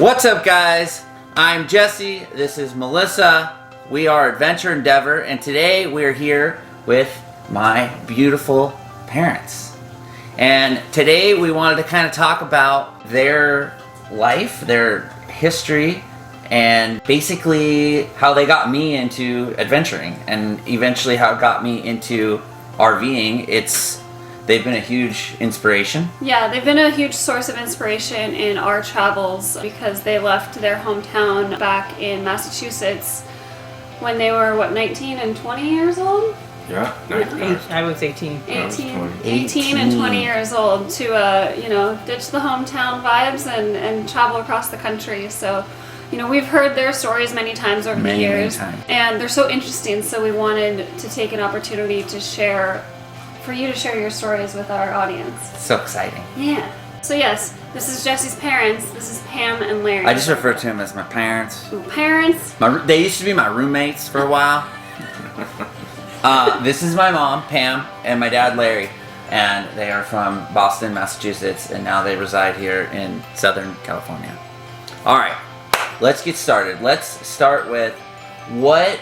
What's up, guys? I'm Jesse. This is Melissa. We are Adventure Endeavor, and today we're here with my beautiful parents. And today we wanted to kind of talk about their life, their history, and basically how they got me into adventuring, and eventually how it got me into RVing. They've been a huge inspiration. Yeah, they've been a huge source of inspiration in our travels because they left their hometown back in Massachusetts when they were, 19 and 20 years old? Yeah, I was 18. 18 and 20 years old to, ditch the hometown vibes and travel across the country. So, we've heard their stories many times over the years. And they're so interesting, so we wanted to take an opportunity to for you to share your stories with our audience. So exciting. Yeah. So yes, this is Jesse's parents. This is Pam and Larry. I just refer to them as my parents. Ooh, parents. They used to be my roommates for a while. This is my mom, Pam, and my dad, Larry. And they are from Boston, Massachusetts, and now they reside here in Southern California. All right, let's get started. Let's start with what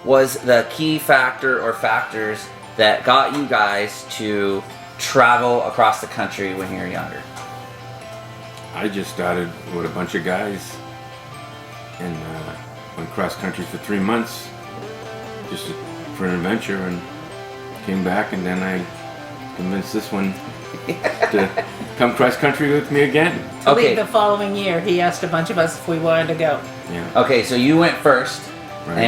was the key factor or factors that got you guys to travel across the country when you were younger? I just started with a bunch of guys and went cross country for 3 months just for an adventure, and came back, and then I convinced this one to come cross country with me again. Okay. The following year, he asked a bunch of us if we wanted to go. Yeah. Okay, so you went first, Right.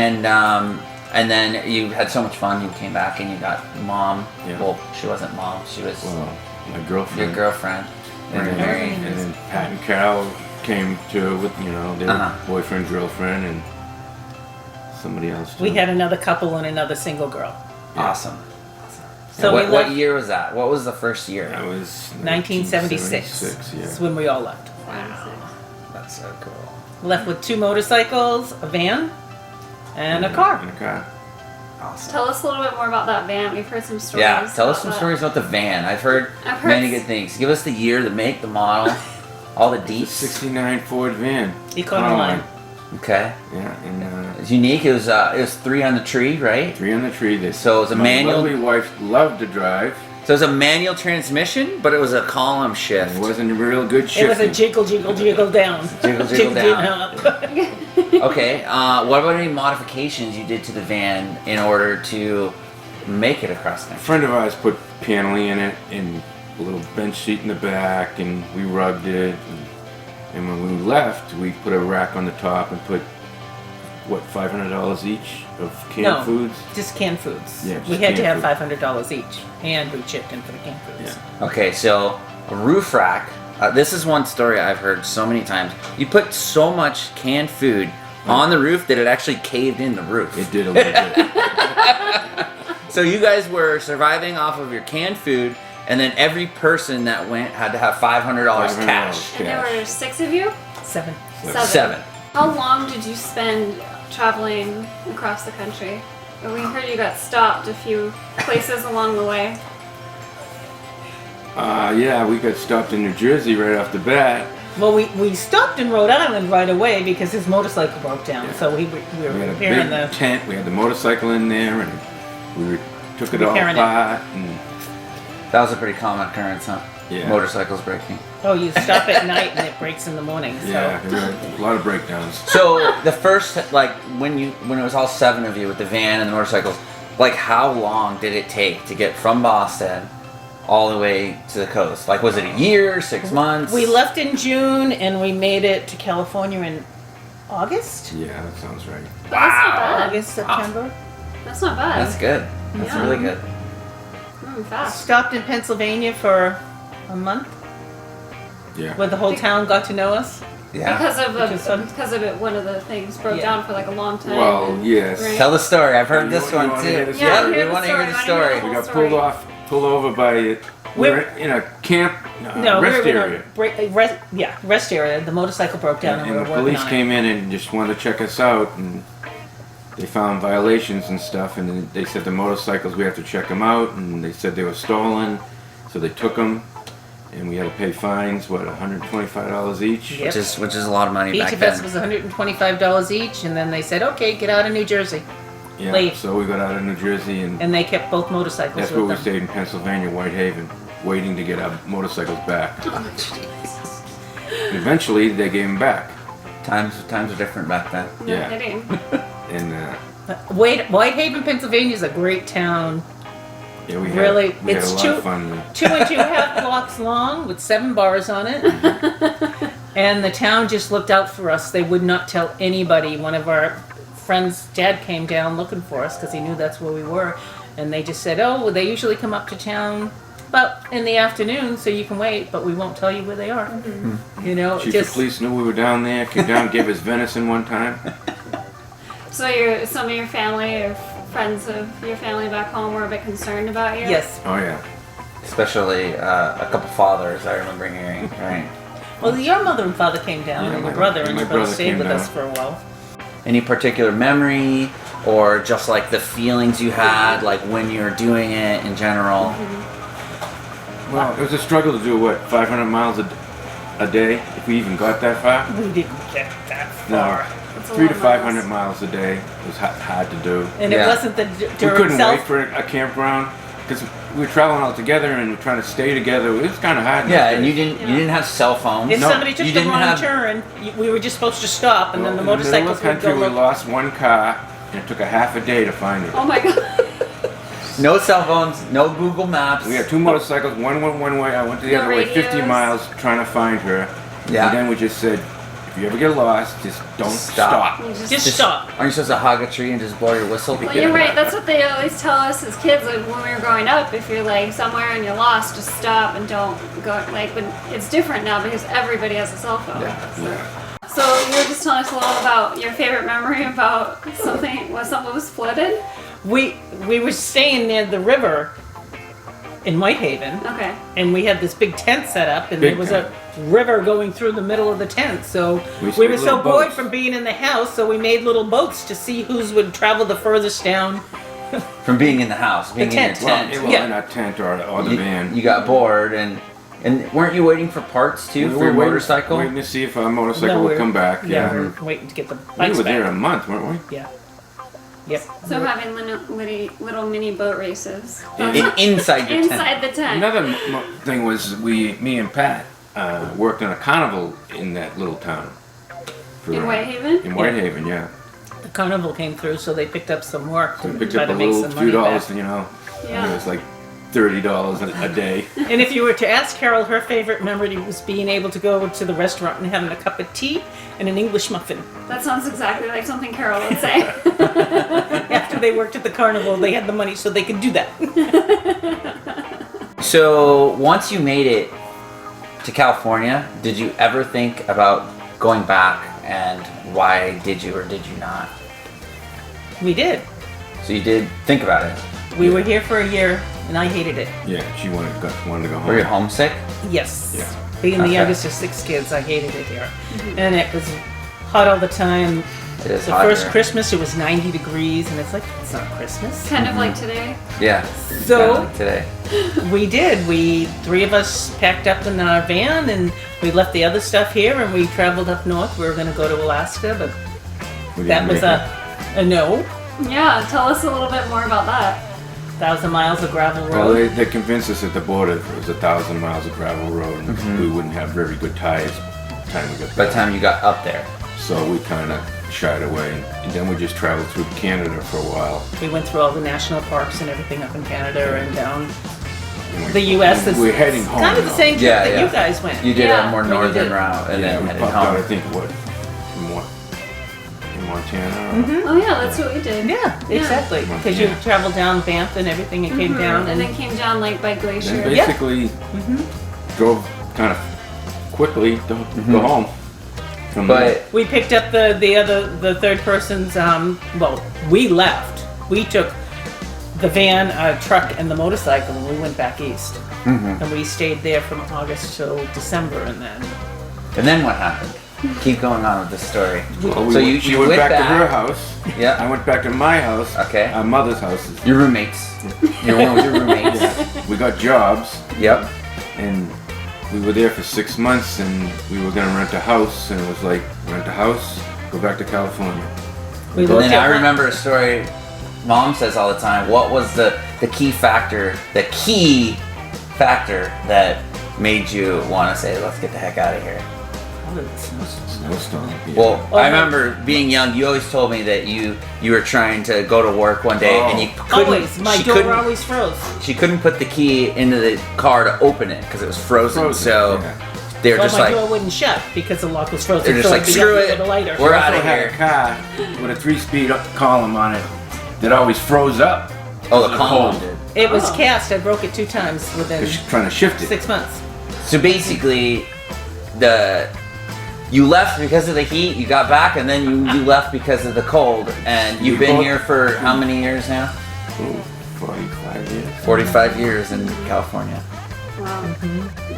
and then you had so much fun. You came back and you got mom. Yeah. Well, she wasn't mom. She was My girlfriend. your girlfriend. And then Pat and Carol came to with their boyfriend, girlfriend, and somebody else too. We had another couple and another single girl. Yeah. Awesome. So what year was that? What was the first year? That was 1976. Yeah. That's when we all left. Wow. That's so cool. Left with 2 motorcycles, a van, and a car. And a car. Awesome. Tell us a little bit more about that van. We've heard some stories. Yeah, tell us some about stories about the van. I've heard many good things. Give us the year, the make, the model, all the deets. 69 Ford van. Econoline. Okay. Yeah, and It's unique. It was 3 on the tree, right? 3 on the tree. So it was a manual. My lovely wife loved to drive. So it was a manual transmission, but it was a column shift. It wasn't a real good shift. It was a jiggle down. Jiggle down. up. Okay. What about any modifications you did to the van in order to make it across A country? friend of ours put paneling in it and a little bench seat in the back, and we rugged it. And when we left, we put a rack on the top and put, $500 each of canned foods? Just canned foods. Yeah, just we had to have canned $500 each, and we chipped in for the canned foods. Yeah. Okay, so a roof rack. This is one story I've heard so many times. You put so much canned food on the roof that it actually caved in the roof. It did a little bit. So you guys were surviving off of your canned food, and then every person that went had to have $500 cash. And there were 6 of you? 7. 7. How long did you spend traveling across the country? We heard you got stopped a few places along the way. Yeah, we got stopped in New Jersey right off the bat. Well, we stopped in Rhode Island right away because his motorcycle broke down. Yeah. So we were We had a repairing big the... tent. We had the motorcycle in there, and we took it all Repairing it. apart. And That was a pretty common occurrence, huh? Yeah. Motorcycles breaking. Oh, you stop at night and it breaks in the morning. So. yeah, there were a lot of breakdowns. So the first, when it was all 7 of you with the van and the motorcycles, how long did it take to get from Boston all the way to the coast? Was it a year, 6 months? We left in June and we made it to California in August? Yeah, that sounds right. But that's not bad. August, September. That's not bad. That's good. That's Yeah. really good. Fast. Stopped in Pennsylvania for a month Yeah. where the whole town got to know us. Yeah. Because Which is fun. of it, one of the things broke Yeah. down for a long time. Well, yes. Right. Tell the story. I've heard You this want- you one wanna too. hear the Yeah, story? hear we the want to hear the story. story. We Whole got story. pulled over by it. We were in a camp rest area. Rest area. The motorcycle broke down and we And were the working police on it. came in and just wanted to check us out, and they found violations and stuff, and then they said the motorcycles, we have to check them out, and they said they were stolen, so they took them, and we had to pay fines, what, $125 each? Yep. which is a lot of money Each back of us then. was $125 each, and then they said, okay, get out of New Jersey. Yeah, Leave. so we got out of New Jersey, and And they kept both motorcycles that's where with we them. stayed in Pennsylvania, Whitehaven, waiting to get our motorcycles back. And eventually, they gave them back. Times are different back then. No Yeah. kidding. And Whitehaven, Pennsylvania is a great town. yeah, we Really, had, we it's had a lot of fun there. 2.5 blocks long with 7 bars on it. And the town just looked out for us. They would not tell anybody. One of our friends' dad came down looking for us because he knew that's where we were. And they just said, oh, well, they usually come up to town about in the afternoon, so you can wait, but we won't tell you where they are. You know, Chief just of police knew we were down there, came down, gave us venison one time. So some of your family or friends of your family back home were a bit concerned about you? yes. Oh yeah. Especially a couple fathers I remember hearing, right? Well, your mother and father came down, Yeah, and my- your brother, and my your brother brother stayed came with down. us for a while. Any particular memory or just like the feelings you had like when you were doing it in general? Well, it was a struggle to do what, 500 miles a day, if we even got that far. We didn't get that No, far. That's a 3 to lot of 500 miles. miles a day was hard to do. And Yeah. it wasn't the We during couldn't self. wait for a campground because we were traveling all together and trying to stay together. It was kind of hard. in Yeah, those and you days. didn't have cell phones. If No, somebody took you the didn't wrong have- turn, we were just supposed to stop, and then the Well, in middle motorcycles of the would go country, we look. lost one car, and it took a half a day to find it. Oh my god. No cell phones, no Google Maps. We had 2 motorcycles. One went one way. I went the No other way, 50 radios? miles trying to find her. Yeah. And then we just said, if you ever get lost, just don't stop. You Just stop. Aren't you supposed to hug a tree and just blow your whistle? Well, you're right. That's what they always tell us as kids. Like when we were growing up, if you're like somewhere and you're lost, just stop and don't go. Like, but it's different now because everybody has a cell phone. Yeah. Yeah. So you were just telling us a lot about your favorite memory about something. Was something was flooded? We were staying near the river in Whitehaven, Okay. and we had this big tent set up, and Big there was tent. a river going through the middle of the tent. So We we were stayed so little bored boats. from being in the house, so we made little boats to see whose would travel the furthest down. From being in the house, being in your tent. Well, tent. it was Yeah. in our tent or the you, van. you got bored and weren't you waiting for parts too for your motorcycle? Waiting to see if our motorcycle No, would we're- come back. Yeah, we Yeah. were waiting to get the We bikes were there back. a month, weren't we? Yeah. Yep. So having little mini boat races Inside your tent. inside the tent. Another thing was me and Pat worked on a carnival in that little town. For, In Whitehaven? In Whitehaven, yeah. The carnival came through, so they picked up some work to We picked try up to a make little some few money dollars, back. you know. Yeah. It was like $30 a day. And if you were to ask Carol, her favorite memory was being able to go to the restaurant and having a cup of tea and an English muffin. That sounds exactly like something Carol would say. After they worked at the carnival, they had the money so they could do that. So once you made it to California, did you ever think about going back, and why did you or did you not? We did. So you did think about it. We were here for a year, and I hated it. Yeah, she wanted to go home. Were you homesick? Yes. Yeah. Being the Okay. youngest of 6 kids, I hated it here. And it was hot all the time. It is The hot first here. Christmas, it was 90 degrees, and it's like, it's not Christmas. Kind of like today. Yeah. So- kinda like today. We did. 3 of us packed up in our van, and we left the other stuff here, and we traveled up north. We were going to go to Alaska, but We didn't that was make a no. Yeah, tell us a little bit more about that. 1,000 miles of gravel it. road. Well, they convinced us at the border it was 1,000 miles of gravel road, and we wouldn't have very good tires by the time we got By there. the time you got up there. So we kind of shied away, and then we just traveled through Canada for a while. We went through all the national parks and everything up in Canada and down And we- the U.S. is We're heading home. kind of the now. same trip Yeah, that yeah. you guys went. You did Yeah, a more we northern did. route and Yeah, then we headed popped out, I home. think, in Montana? Or, Oh yeah, that's what we did. Yeah, exactly. Because Yeah. you traveled down Banff and everything and came down. And then came down like by glacier. Then basically drove kind of quickly to go home. From there. But we picked up the third person's, well, we left. We took the van, truck, and the motorcycle, and we went back east. And we stayed there from August till December, and then what happened? Keep going on with the story. Well, So she you went went back, to her back. house. Yeah. I went back to my house. Okay. Our mother's house. Your roommates. You're one with your roommates. We got jobs, Yep. and we were there for 6 months, and we were gonna rent a house, and it was like, rent a house, go back to California. We And looked then at I remember a story Mom says all the time. What was the key factor that made you want to say, let's get the heck out of here? Snowstorm. Yeah. Well, Oh, I remember being young, you always told me that you were trying to go to work one day and you couldn't. Always. My door always froze. She couldn't put the key into the car to open it because it was frozen. So they were Well, just my like, door wouldn't shut because the lock was frozen. they're just so like, I'd be screw up it, with a lighter. we're I out also of had here. a car with a 3-speed column on it that always froze up. Oh, the cold. column did. It was cast. I broke it 2 times within Just trying to shift it. 6 months. So basically, you left because of the heat, you got back, and then you left because of the cold. And you've been here for how many years now? Ooh, 45 years. 45 years in California. Wow.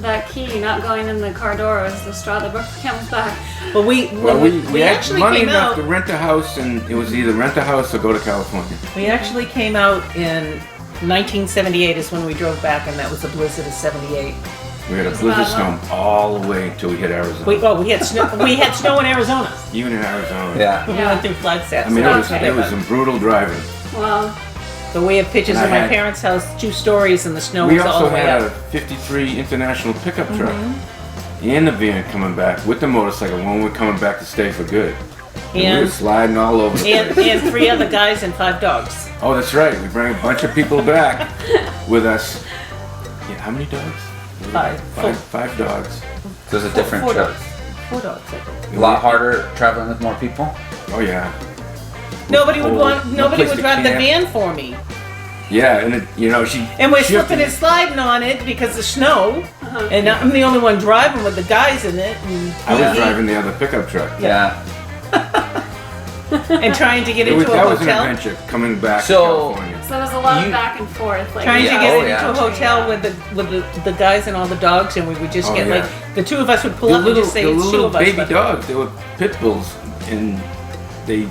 That key not going in the car door was the straw that broke the camel's back. But we had actually money came enough out. to rent a house, and it was either rent a house or go to California. We actually came out in 1978 is when we drove back, and that was the blizzard of '78. We had a It's blizzard bad storm all the way until we hit Arizona. We had snow. We had snow in Arizona. Even in Arizona. Yeah. We Yeah. went through Flagstaff. I mean, so it that's was some brutal driving. Wow. So we have pictures And I of my had- parents' house, 2 stories, and the snow We was all also the way had up. a 53 International pickup truck and the van coming back with the motorcycle when we were coming back to stay for good. And we were And sliding all over the and, place. and 3 other guys and 5 dogs. Oh, that's right. We bring a bunch of people back with us. Yeah, how many dogs? 5. Five dogs. So it was a different 4 trip. dogs. 4 dogs, I think. A lot harder traveling with more people. Oh yeah. Nobody would Oh, want. no Nobody place would to drive the camp. van for me. Yeah, and it, she. And we're shifted. slipping and sliding on it because of snow. And I'm the only one driving with the guys in it. And, I was driving the other pickup truck. Yeah. and trying to get It was, into a that was an hotel. adventure coming back So- to California. So there was a lot You- of back and forth. Like, Trying Yeah, to get oh, into yeah. a hotel with the guys and all the dogs, and we would just Oh, get yeah. like the 2 of us would pull The up and just say the it's 2 little of us. baby but- dogs, they were pit bulls, and they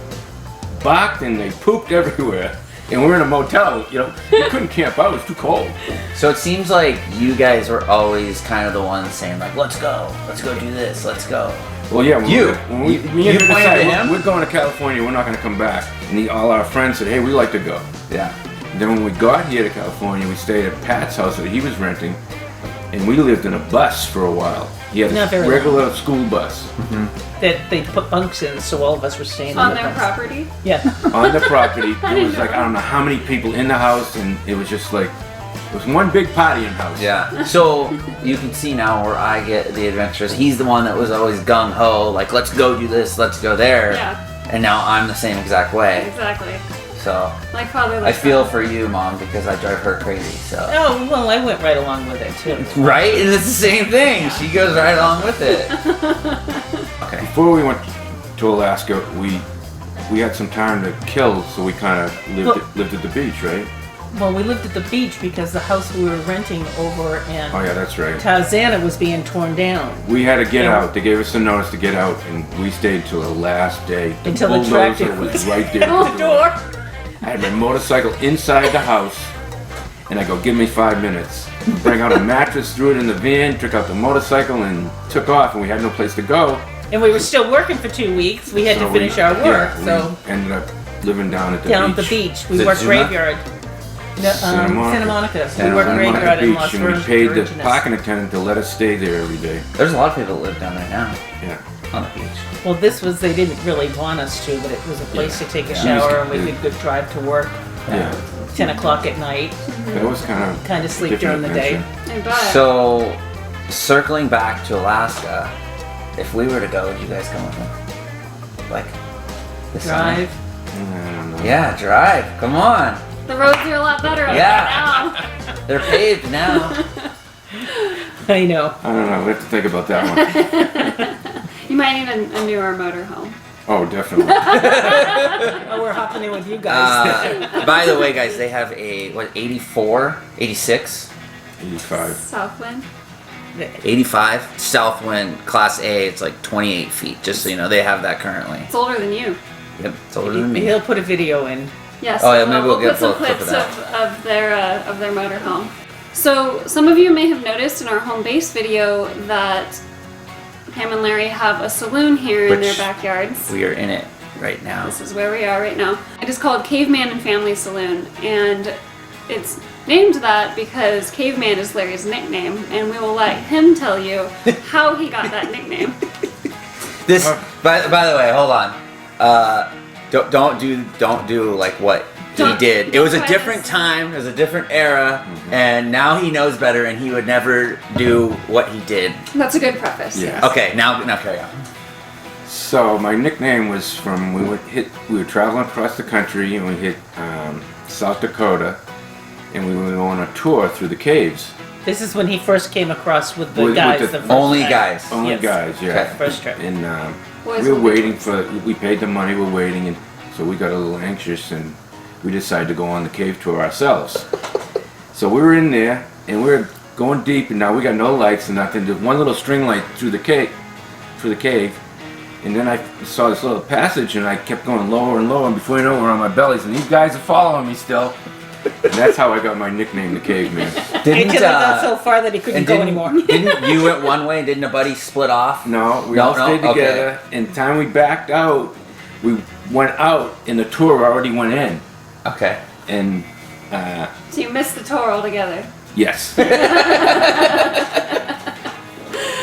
barked and they pooped everywhere. And we're in a motel, you couldn't camp out, it was too cold. So it seems like you guys were always kind of the ones saying like, let's go do this, let's go. Well, yeah, when You me and him pointed to decided, him? we're going to California, we're not going to come back. And all our friends said, hey, we like to go. Yeah. And then when we got here to California, we stayed at Pat's house that he was renting, and we lived in a bus for a while. He had Not a very regular school bus that they put bunks in, so all of us were staying on in the their bunks. property. Yeah. on the property. There didn't was like, know. I don't know how many people in the house, and it was just like, it was one big partying house. Yeah. So you can see now where I get the adventures. He's the one that was always gung ho, like let's go do this, let's go there. Yeah. And now I'm the same exact way. Exactly. So Like father. I feel for you, Mom, because I drive her crazy. So. Oh well, I went right along with it too. Right? And it's the same thing. She goes right along with it. Okay. Before we went to Alaska, we had some time to kill, so we kind of lived at the beach, right? Well, we lived at the beach because the house we were renting over in Oh yeah, that's right. Tarzana was being torn down. We had to get Yeah. out. They gave us the notice to get out, and we stayed till the last day. Until the bulldozer tractor was was right there at at the door. I had my motorcycle inside the house, and I go, give me 5 minutes. Bring out a mattress, threw it in the van, took out the motorcycle, and took off, and we had no place to go. And we were still working for 2 weeks. We had So to finish our work, yeah, so we ended up living down at the down beach. at the beach. We Is it worked Zuma? graveyard. No, Santa Monica. Santa Monica. Santa We worked Monica graveyard in Beach, Las and we paid the Virgenes. parking attendant to let us stay there every day. There's a lot of people that live down there now Yeah. on the beach. Well, this was, they didn't really want us to, but it was a place Yeah. to take a Yeah. shower, and we Yeah. could go drive to work Yeah. 10 o'clock at night, That was kind of sleep during the day. I bet. So, circling back to Alaska, if we were to go, would you guys come with me? Like, this summer? Drive. I don't know. Yeah, drive. Come on. the roads are a lot better Yeah. now. They're paved now. I know. I don't know. We have to think about that one. You might need a newer motorhome. Oh, definitely. Oh, we're hopping in with you guys. By the way, guys, they have a, 84, 86, 85. Southwind. 85 Southwind Class A. It's like 28 feet, just so you know. They have that currently. It's older than you. Yep, it's older than me. He'll put a video in. Yes. Oh, yeah, maybe we'll get put some a clip clips of that. of their motorhome. So some of you may have noticed in our home base video that Pam and Larry have a saloon here in their Which backyards. We are in it right now. This is where we are right now. It is called Caveman and Family Saloon, and it's named that because Caveman is Larry's nickname, and we will let him tell you how he got that nickname. This, by the way, hold on. Don't do like what he did. It was a different time. It was a different era, and now he knows better, and he would never do what he did. That's a good preface. Yeah. Okay, now carry on. So my nickname was from we were traveling across the country and we hit South Dakota, and we were on a tour through the caves. This is when he first came across with the With guys. the the first only time. guys. Only Yes. guys, yeah. Okay. First trip. And Boys we were only waiting trips. we paid the money, we're waiting, and so we got a little anxious, and we decided to go on the cave tour ourselves. So we were in there, and we were going deep, and now we got no lights and nothing. There's one little string light through the cave, and then I saw this little passage, and I kept going lower and lower, and before you know, we're on my bellies, and these guys are following me still. And that's how I got my nickname, the Caveman. Until he got so far that he couldn't go anymore. Didn't you went one way? Didn't a buddy split off? No, we all stayed together. And the time we backed out, we went out, and the tour already went in. Okay. And So you missed the tour altogether. yes,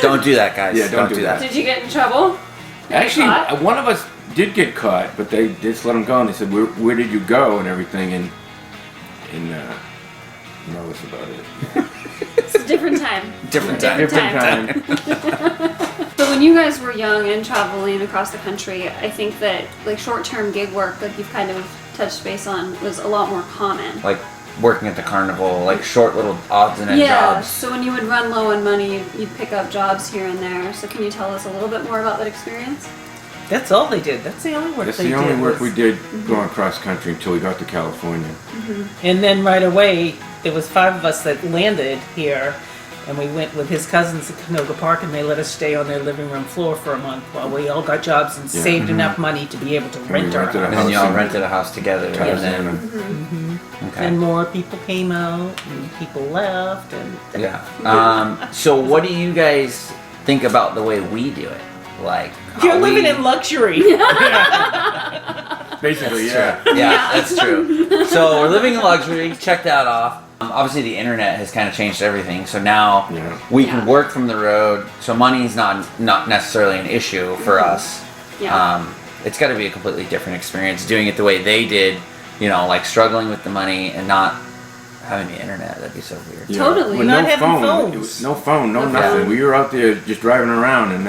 Don't do that, guys. Yeah, don't do that. Did you get in trouble? actually, caught? one of us did get caught, but they just let him go, and they said, "Where did you go?" and everything, and that was about it. It's a different time. Different time. Different time. So when you guys were young and traveling across the country, I think that like short-term gig work, like you've kind of touched base on, was a lot more common. Like working at the carnival, like short little odds and end Yeah, jobs. so when you would run low on money, you'd pick up jobs here and there. So can you tell us a little bit more about that experience? That's all they did. That's the only work That's they the did. only work was- we did going cross country until we got to California. And then right away, there was 5 of us that landed here, and we went with his cousins to Canoga Park, and they let us stay on their living room floor for a month while we all got jobs and Yeah. saved enough money to be able to we rent our rented a house. And then you all House in rented a house together. And Tarzana. then, okay. And more people came out, and people left, and Yeah. So what do you guys think about the way we do it? Like you're how living we- in luxury. Basically, That's yeah. true. Yeah, that's true. So we're living in luxury. Check that off. Obviously, the internet has kind of changed everything. So now Yeah. we can work from the road. So money's not necessarily an issue for us. Yeah. It's got to be a completely different experience doing it the way they did. You know, like struggling with the money and not having the internet. That'd be so weird. Yeah. Totally. With Not no having phone. phones. It was no phone, no No nothing. phone. We were out there just driving around, and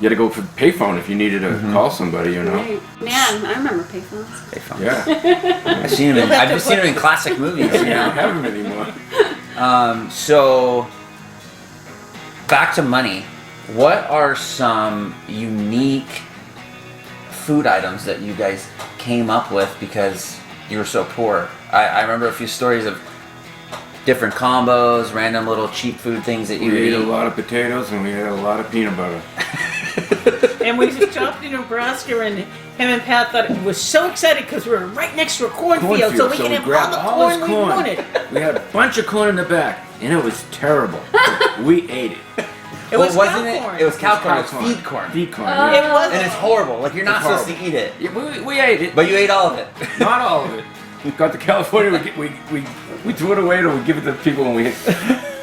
you had to go for payphone if you needed to call somebody, you know. Right. Man, I remember payphones. Payphones. Yeah, I've seen them. I've just seen them in classic movies. we You know? don't have them anymore. So back to money. What are some unique food items that you guys came up with because you were so poor? I remember a few stories of different combos, random little cheap food things that you We ate eat. a lot of potatoes and we ate a lot of peanut butter. And we stopped in Nebraska, and him and Pat thought it was so excited because we were right next to a cornfield, so we could have all the corn we wanted. We had a bunch of corn in the back, and it was terrible. We ate it. It was wasn't cow corn. it? It was cow corn. It was Cow corn. feed corn. Feed corn. Oh. Yeah. It was. And it's horrible. Like you're not It's supposed horrible. to eat it, Yeah, we ate it, but you ate all of it. not all of it. We got to California, we threw it away, and we give it to people when we hit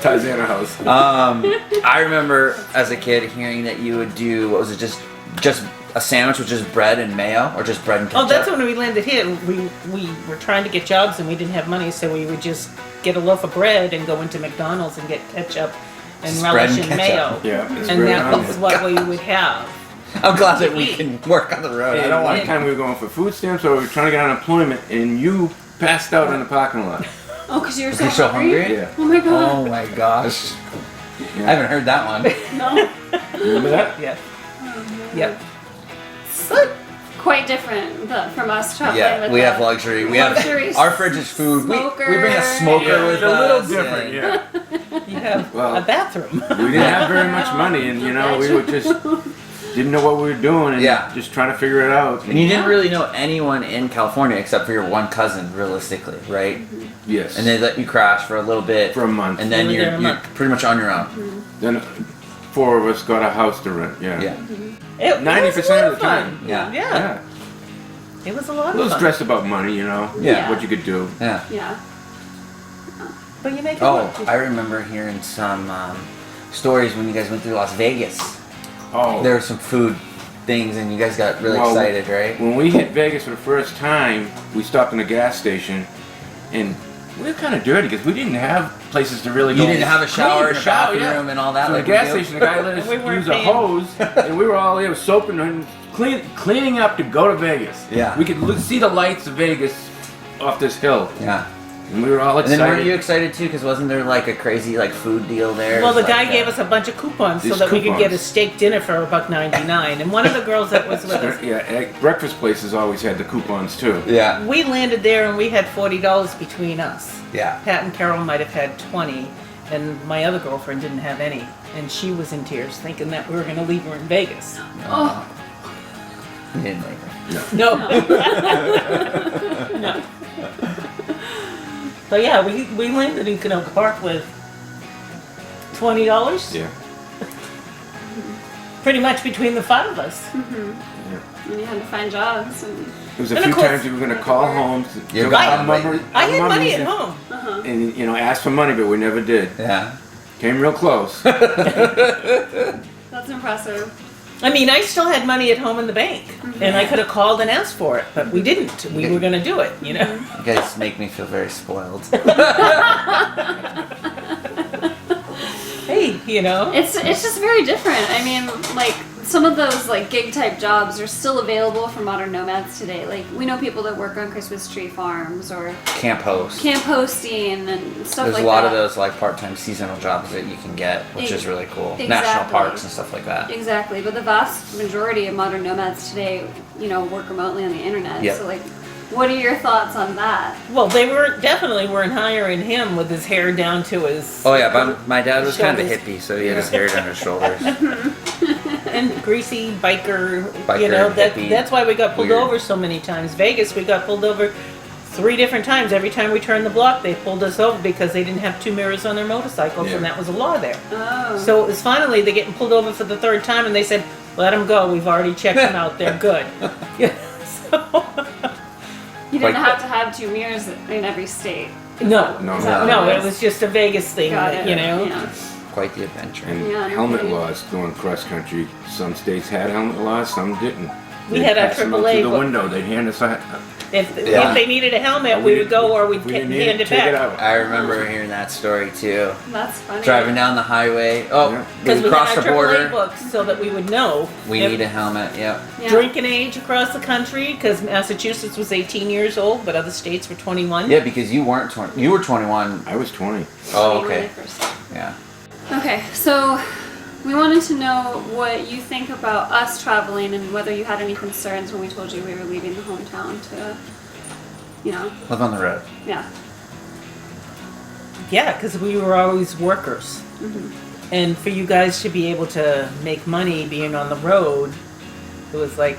Tarzana house. I remember as a kid hearing that you would do, what was it, just a sandwich with just bread and mayo, or just bread and ketchup? Oh, that's when we landed here. We were trying to get jobs and we didn't have money, so we would just get a loaf of bread and go into McDonald's and get ketchup and Just relish bread and and mayo. Yeah, it's And bread that and was onion. what we would have. I'm glad that we can work on the road. I don't One want time we were going for food stamps, or we were trying to get unemployment, and you passed out in the parking lot. Oh, because you were so You're so hungry? hungry? Yeah. Oh my god. Oh my gosh. I haven't heard that one. No. Remember that? Yeah. Yep. Quite different from us traveling Yeah, with we have the luxury. We luxury have our fridge is food. We bring a smoker smoker. with It's a little us. different, yeah. You have Well, a bathroom. We didn't have very much money, and you know, we were just didn't know what we were doing and Yeah. just trying to figure it out. And you didn't really know anyone in California except for your one cousin, realistically, right? Yes. And they let you crash for a little bit. For a month. And then You were there you're a month. pretty much on your own. Then 4 of us got a house to rent. Yeah. Yeah. It 90% was a lot of the time. fun. Yeah. Yeah. Yeah. It was a A lot little of fun. stressed about money, you know. Yeah. What you could do. Yeah. Yeah. But you make it Oh, work. I remember hearing some stories when you guys went through Las Vegas. Oh. There were some food things and you guys got really Well, excited, right? When we hit Vegas for the first time, we stopped in a gas station, and we were kind of dirty because we didn't have places to really You go. didn't have a shower and a shower, bathroom and all that So like the we gas do? station, the guy let us We weren't use a paying. hose, and we were all there with soap and cleaning up to go to Vegas. Yeah. We could see the lights of Vegas off this hill, Yeah. and we were all And then excited. weren't you excited too? Because wasn't there like a crazy like food deal there? Well, the It's guy like, gave us a bunch of coupons so These that we could get a coupons. steak dinner for $1.99. And one of the girls that was with us, Yeah, breakfast places always had the coupons too. Yeah. we landed there and we had $40 between us. Yeah. Pat and Carol might have had 20, and my other girlfriend didn't have any. And she was in tears thinking that we were going to leave her in Vegas. Oh. You didn't like it. No. No. But yeah, we landed in Canoga Park with $20. Yeah. Pretty much between the 5 of us. And you had to find jobs. And There was a And few of course- times we were going to call home. You to got our them mummer- late. I our had money mummies at home. and asked for money, but we never did. Yeah. Came real close. that's impressive. I mean, I still had money at home in the bank, and I could have called and asked for it, but we didn't. We were going to do it, you know? You guys make me feel very spoiled. Hey, you know? It's just very different. I mean, like some of those like gig type jobs are still available for modern nomads today. Like we know people that work on Christmas tree farms or Camp host. camp hosting and stuff There's like a lot that. of those like part-time seasonal jobs that you can get, which is really cool. National Exactly. parks and stuff like that. Exactly, but the vast majority of modern nomads today, work remotely on the internet. Yep. So like, what are your thoughts on that? Well, they definitely weren't hiring him with his hair down to his... Oh yeah, but my dad was kind of a Shoulders. hippie, so he had his hair down his shoulders. And greasy biker, Biker, hippie, that's why we got pulled weird. over so many times. Vegas, we got pulled over 3 different times. Every time we turned the block, they pulled us over because they didn't have 2 mirrors on their motorcycles, Yeah. and that was a law there. Oh. So it was finally, they getting pulled over for the 3rd time, and they said, let them go, we've already checked them out, they're good. Yeah, so, You didn't Like- have to have 2 mirrors in every state. no, No. Is that what no, it it was just a Vegas thing, Got it. you know? Yeah. Quite the adventure. And Yeah, no helmet kidding. laws going cross country. Some states had helmet laws, some didn't. We They'd had our pass them out AAA through the book. window. They'd hand us a. If Yeah. they needed a helmet, we we would didn't- go or we'd we hand didn't need it to take it back. out. I remember hearing that story too. That's funny. Driving down the highway. Oh, Yeah. Because we we crossed had the our AAA border. books so that we would know. We if need a helmet. Yep. Yeah. drinking age across the country, because Massachusetts was 18 years old, but other states were 21. Yeah, because you weren't 20. You were 21. I was 20. Oh, When they okay. first- Yeah. Okay, so we wanted to know what you think about us traveling and whether you had any concerns when we told you we were leaving the hometown to, Live on the road. yeah. Yeah, because we were always workers. And for you guys to be able to make money being on the road, it was like,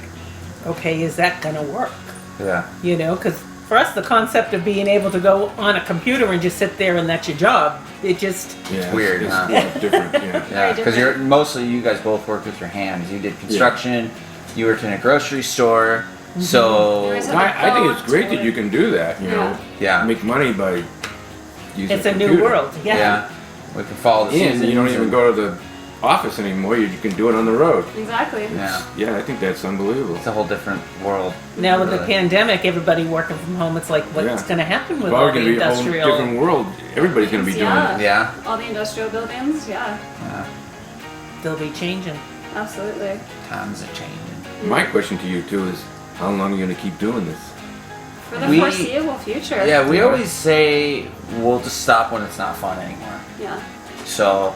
okay, is that going to work? Yeah. You know, because for us, the concept of being able to go on a computer and just sit there and that's your job, it just, Yeah, weird, It's huh? different. Yeah. Yeah, Very because different. mostly you guys both worked with your hands. You did construction. You worked in a grocery store. You So always have- I think it's great that you can do that. You know, yeah, make money by using. it's a new computer. world. Yeah. yeah, we can follow the seasons. And you don't even go to the office anymore. You can do it on the road. Exactly. Yeah, Yeah, I think that's unbelievable. it's a whole different world. Now with the really. pandemic, everybody working from home, it's like, what's Yeah. going to happen with It's all probably the going to be a whole industrial... different world. Everybody's going to be doing Yeah. it. Yeah, All the industrial buildings, yeah, yeah, They'll be changing. absolutely. times are changing. My question to you too is, how long are you going to keep doing this? For the We- foreseeable future. Yeah, we Yeah. always say we'll just stop when it's not fun anymore. Yeah. So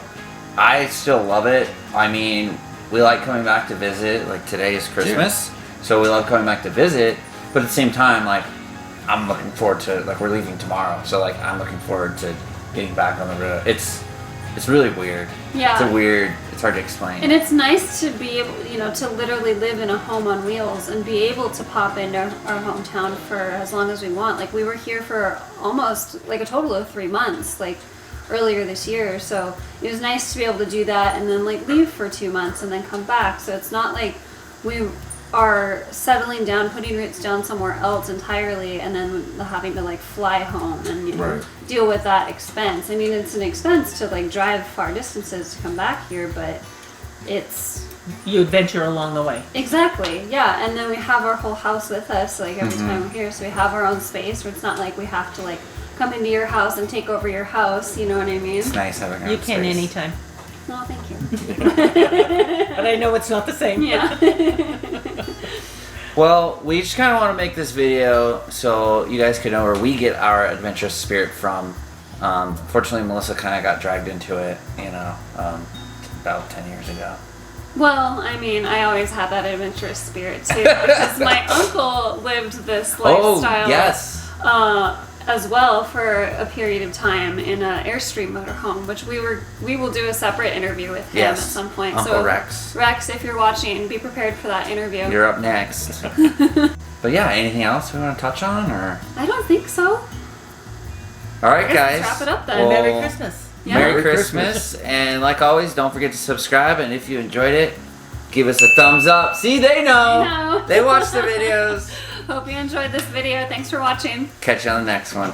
I still love it. I mean, we like coming back to visit. Like today is Christmas, so we love coming back to visit. But at the same time, like I'm looking forward to we're leaving tomorrow, so I'm looking forward to getting back on the road. It's really weird. Yeah. It's a weird it's hard to explain. And it's nice to be able, you know, to literally live in a home on wheels and be able to pop into our hometown for as long as we want. Like we were here for almost like a total of 3 months, like earlier this year. So it was nice to be able to do that and then like leave for 2 months and then come back. So it's not like we are settling down, putting roots down somewhere else entirely, and then having to like fly home and, you know, Right. deal with that expense. I mean, it's an expense to like drive far distances to come back here, but it's You adventure along the way. exactly, yeah. And then we have our whole house with us like every time we're here, so we have our own space where it's not like we have to like come into your house and take over your house, you know what I mean? It's nice having our You own can space. anytime. No, thank you. But I know it's not the same. Yeah. Well, we just kind of want to make this video so you guys can know where we get our adventurous spirit from. Fortunately, Melissa kind of got dragged into it, you know, about 10 years ago. Well, I mean, I always had that adventurous spirit too, because my uncle lived this lifestyle. Oh, yes. As well for a period of time in an Airstream motorhome, which we will do a separate interview with him Yes. at some point. Uncle so Rex. Rex, if you're watching, be prepared for that interview. You're up next. But yeah, anything else we want to touch on, or? I don't think so. All right, guys. Let's wrap it up then. Well, Merry Christmas. Yeah. Merry Christmas. And like always, don't forget to subscribe. And if you enjoyed it, give us a thumbs up. See, they know. They know. They watch the videos. Hope you enjoyed this video. Thanks for watching. Catch you on the next one.